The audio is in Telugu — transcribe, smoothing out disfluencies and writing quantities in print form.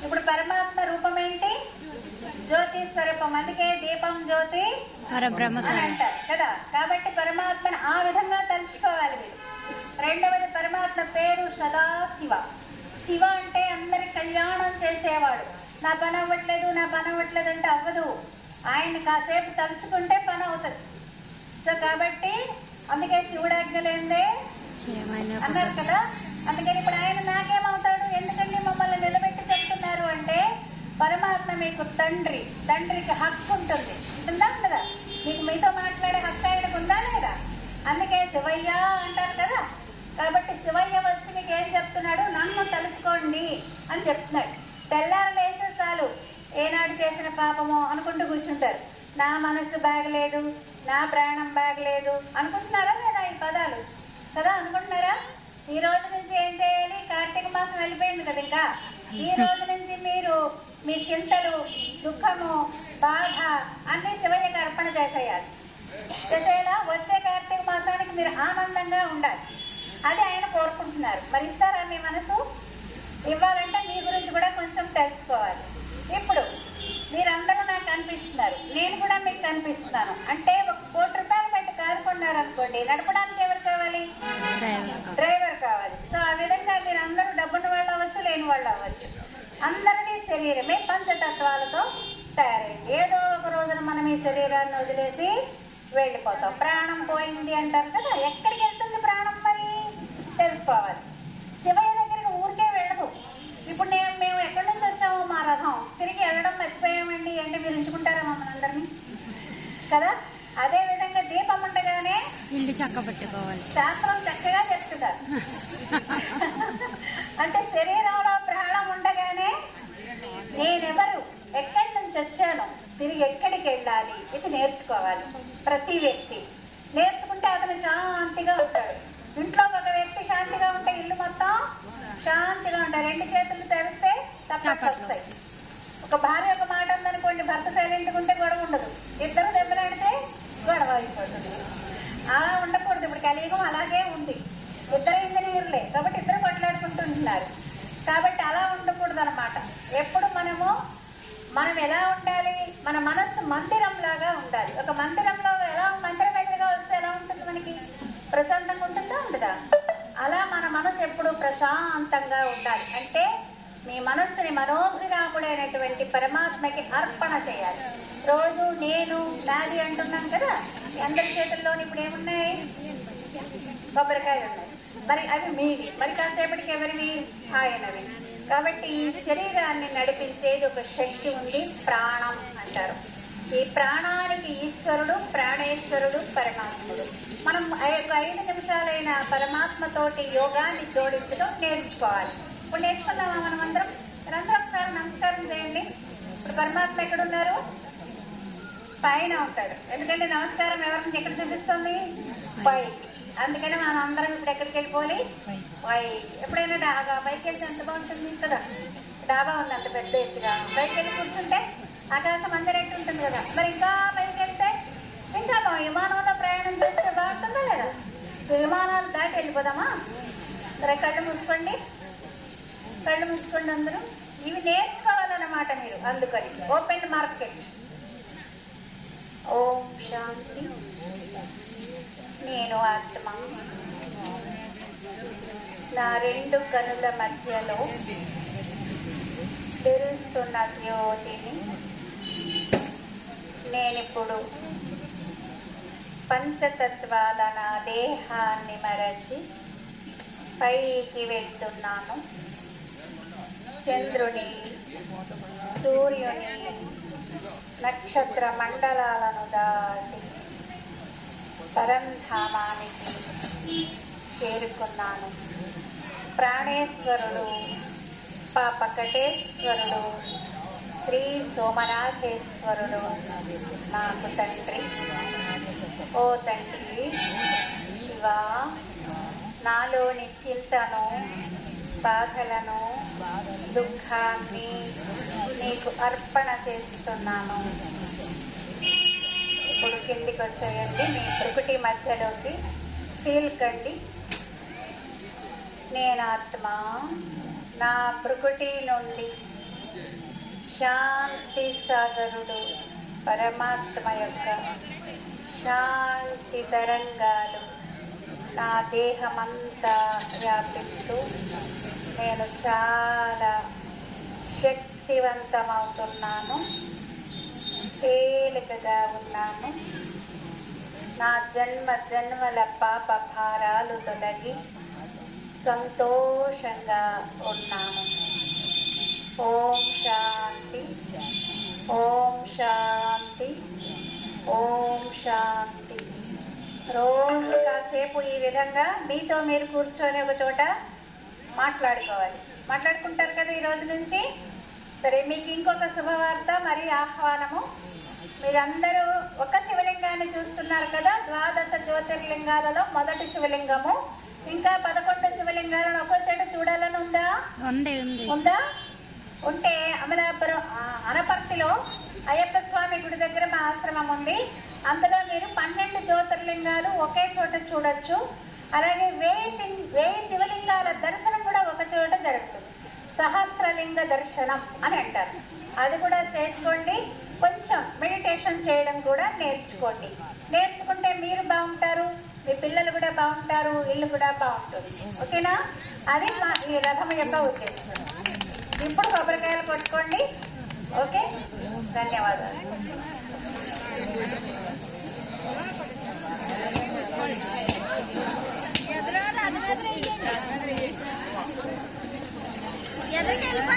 ఇప్పుడు పరమాత్మ రూపం ఏంటి? జ్యోతి స్వరూపం. అందుకే దీపం జ్యోతి పరబ్రహ్మ అని అంటారు కదా. కాబట్టి పరమాత్మను ఆ విధంగా తలుచుకోవాలి మీరు. రెండవది, పరమాత్మ పేరు సదాశివ. శివ అంటే అందరి కళ్యాణం చేసేవాడు. నా పని అవ్వట్లేదు, నా పని అవ్వట్లేదు అంటే అవ్వదు. ఆయన కాసేపు తలుచుకుంటే పని అవుతుంది. సో కాబట్టి అందుకే శివుడాజ్ఞలేందే అన్నారు కదా. అందుకని ఇప్పుడు ఆయన నాకేమవుతాడు? ఎందుకంటే మమ్మల్ని నిలబెట్టి చెప్తున్నారు అంటే పరమాత్మ మీకు తండ్రి. తండ్రికి హక్కు ఉంటుంది, ఉంటుందా ఉండదా? మీకు మీతో మాట్లాడే హక్కు ఆయనకు ఉందా లేదా? అందుకే శివయ్య అంటారు కదా. కాబట్టి శివయ్య వచ్చి మీకు ఏం చెప్తున్నాడు? నన్ను తలుచుకోండి అని చెప్తున్నాడు. తెల్లారు లేచే చాలు ఏనాడు చేసిన పాపమో అనుకుంటూ కూర్చుంటారు. నా మనసు బాగలేదు, నా ప్రాణం బాగలేదు అనుకుంటున్నారా లేదా? ఈ పదాలు కదా అనుకుంటున్నారా? ఈ రోజు నుంచి ఏం చేయాలి? కార్తీక మాసం వెళ్ళిపోయింది కదా. ఇంకా ఈ రోజు నుంచి మీరు మీ చింతలు, దుఃఖము, బాధ అన్ని శివయ్యకి అర్పణ చేసేయాలి. చేసేలా వచ్చే కార్తీక మాసానికి మీరు ఆనందంగా ఉండాలి. అది ఆయన కోరుకుంటున్నారు. మరి ఇస్తారా మీ మనసు? ఇవ్వాలంటే మీ గురించి కూడా కొంచెం తెలుసుకోవాలి. ఇప్పుడు మీరందరూ నాకు కనిపిస్తున్నారు, నేను కూడా మీకు కనిపిస్తున్నాను అంటే 1 కోటి రూపాయలు పెట్టి కారు కొన్నారు అనుకోండి, నడపడానికి ఎవరు కావాలి? డ్రైవర్ కావాలి. సో ఆ విధంగా మీరు అందరూ డబ్బున్న వాళ్ళు అవ్వచ్చు, లేని వాళ్ళు అవ్వచ్చు. అందరినీ శరీరమే పంచతత్వాలతో తయారైంది. ఏదో ఒక రోజున మనం ఈ శరీరాన్ని వదిలేసి వెళ్ళిపోతాం. ప్రాణం పోయింది అంటారు కదా. ఎక్కడికి వెళ్తుంది ప్రాణం? మరి తెలుసుకోవాలి. శివయ్య దగ్గరికి ఊరికే వెళ్ళదు. ఇప్పుడు మేము ఎక్కడి నుంచి వచ్చామో మా రథం తిరిగి వెళ్ళడం మర్చిపోయామండి అంటే మీరు ఉంచుకుంటారా మమ్మల్ని అందరినీ? కదా. అదే విధంగా దీపం ఉండగానే ఇల్లు చక్క పెట్టుకోవాలి. శాస్త్రం చక్కగా చెప్తున్నారు. అంటే శరీరంలో ప్రాణం ఉండగానే నేనెవరు, ఎక్కడి నుంచి వచ్చాను, తిరిగి ఎక్కడికి వెళ్ళాలి, ఇది నేర్చుకోవాలి. ప్రతి వ్యక్తి నేర్చుకుంటే అతను శాంతిగా ఉంటాడు. ఇంట్లో ఒక వ్యక్తి శాంతిగా ఉంటే ఇల్లు మొత్తం శాంతిగా ఉంటాయి. 2 చేతులు తెరిస్తే తప్పట్లు వస్తాయి. ఒక భార్య ఒక మాట ఉందనుకోండి, భర్త సైలెంట్గా ఉంటే గొడవ ఉండదు. ఇద్దరు దెబ్బలాడితే గొడవ అయిపోతుంది. అలా ఉండకూడదు. ఇప్పుడు కలియుగం అలాగే ఉంది. ఇద్దరు ఇంజనీర్లే కాబట్టి ఇద్దరు కొట్లాడుకుంటుంటున్నారు. కాబట్టి అలా ఉండకూడదు అనమాట. ఎప్పుడు మనం ఎలా ఉండాలి? మన మనస్సు మందిరం లాగా ఉండాలి. ఒక మందిరంలో మందిరం ఎదురుగా వస్తే ఎలా ఉంటుంది? మనకి ప్రశాంతంగా ఉంటుందా ఉండదా? అలా మన మనసు ఎప్పుడు ప్రశాంతంగా ఉండాలి. అంటే మీ మనస్సుని మనోభిరాముడైనటువంటి పరమాత్మకి అర్పణ చేయాలి. రోజు నేను నాది అంటున్నాం కదా. అందరి చేతుల్లోని ఇప్పుడు ఏమున్నాయి? కొబ్బరికాయలు ఉన్నాయి. మరి అవి మీవి. మరి కాసేపటికి ఎవరివి? ఆయనవి. కాబట్టి ఈ శరీరాన్ని నడిపించేది ఒక శక్తి ఉంది, ప్రాణం అంటారు. ఈ ప్రాణానికి ఈశ్వరుడు, ప్రాణేశ్వరుడు, పరమాత్ముడు. మనం 5 నిమిషాలైన పరమాత్మతోటి యోగాన్ని జోడించడం నేర్చుకోవాలి. ఇప్పుడు నేర్చుకున్నామా మనం అందరం? మీరందరూ ఒకసారి నమస్కారం చేయండి. ఇప్పుడు పరమాత్మ ఎక్కడున్నారు? పైన ఉంటాడు. ఎందుకంటే నమస్కారం ఎవరికి ఎక్కడ చూపిస్తుంది? పైకి. అందుకని మనం అందరం ఇప్పుడు ఎక్కడికి వెళ్ళిపోవాలి? పైకి. ఎప్పుడైనా పైకి వెళ్తే ఎంత బాగుంటుంది కదా. డాబా ఉంది అంత పెద్ద ఎత్తుగా. పైకి వెళ్ళి కూర్చుంటే ఆకాశం అందరెట్టు ఉంటుంది కదా. మరి ఇంకా పైకి వెళ్తే ఇంకా విమానంలో ప్రయాణం చేస్తే బాగుంటుందా లేదా? విమానాలు దాటి వెళ్ళిపోదామా? సరే, కళ్ళు మూసుకోండి. కళ్ళు మూసుకోండి అందరూ. ఇవి నేర్చుకోవాలన్నమాట మీరు. అందుకని ఓపెన్ మార్కెట్. ఓం శాంతి. నేను ఆత్మ. నా 2 కనుల మధ్యలో తెలుస్తున్న జ్యోతిని నేనిప్పుడు పంచతత్వాల నా దేహాన్ని మరచి పైకి వెళ్తున్నాను. చంద్రుని, సూర్యుని, నక్షత్ర మండలాలను దాటి పరంధామానికి చేరుకున్నాను. ప్రాణేశ్వరుడు, పాపకటేశ్వరుడు, శ్రీ సోమనాథేశ్వరుడు నాకు తండ్రి. ఓ తండ్రి శివ, నాలోని చింతను, బాధలను, దుఃఖాన్ని నీకు అర్పణ చేస్తున్నాను. ఇప్పుడు కిందికి వచ్చేయండి. మీ ప్రకృతి మధ్యలోకి ఫీల్ కండి. నేను ఆత్మ, నా భృకుటి నుండి శాంతి సాగరుడు పరమాత్మ యొక్క శాంతి తరంగాలు నా దేహమంతా వ్యాపిస్తూ నేను చాలా శక్తివంతమవుతున్నాను, తేలికగా ఉన్నాను. నా జన్మ జన్మల పాప భారాలు తొలగి సంతోషంగా ఉన్నాను. ఓం శాంతి, ఓం శాంతి, ఓం శాంతి. రోజు కాసేపు ఈ విధంగా మీతో మీరు కూర్చొని ఒక చోట మాట్లాడుకుంటారు కదా ఈ రోజు నుంచి. సరే, మీకు ఇంకొక శుభవార్త మరి ఆహ్వానము. మీరందరూ ఒక శివలింగాన్ని చూస్తున్నారు కదా. 12 జ్యోతిర్లింగాలలో మొదటి శివలింగము. ఇంకా 11 శివలింగాలను ఒక్కో చోట చూడాలని ఉందా? ఉందా? ఉంటే అమలాపురం అనపర్తిలో అయ్యప్ప స్వామి గుడి దగ్గర మా ఆశ్రమం ఉంది. అందులో మీరు 12 జ్యోతిర్లింగాలు ఒకే చోట చూడొచ్చు. అలాగే 1000 శివలింగాల దర్శనం కూడా ఒక చోట జరుగుతుంది. సహస్రలింగ దర్శనం అని అంటారు. అది కూడా చేసుకోండి. కొంచెం మెడిటేషన్ చేయడం కూడా నేర్చుకోండి. నేర్చుకుంటే మీరు బాగుంటారు, మీ పిల్లలు కూడా బాగుంటారు, ఇల్లు కూడా బాగుంటుంది. ఓకేనా? అది మా ఈ రథం యొక్క ఉద్దేశం. ఇప్పుడు కొబ్బరికాయలు కొట్టుకోండి. ఓకే, ధన్యవాదాలు. ఎదురుకెళ్ళిపో.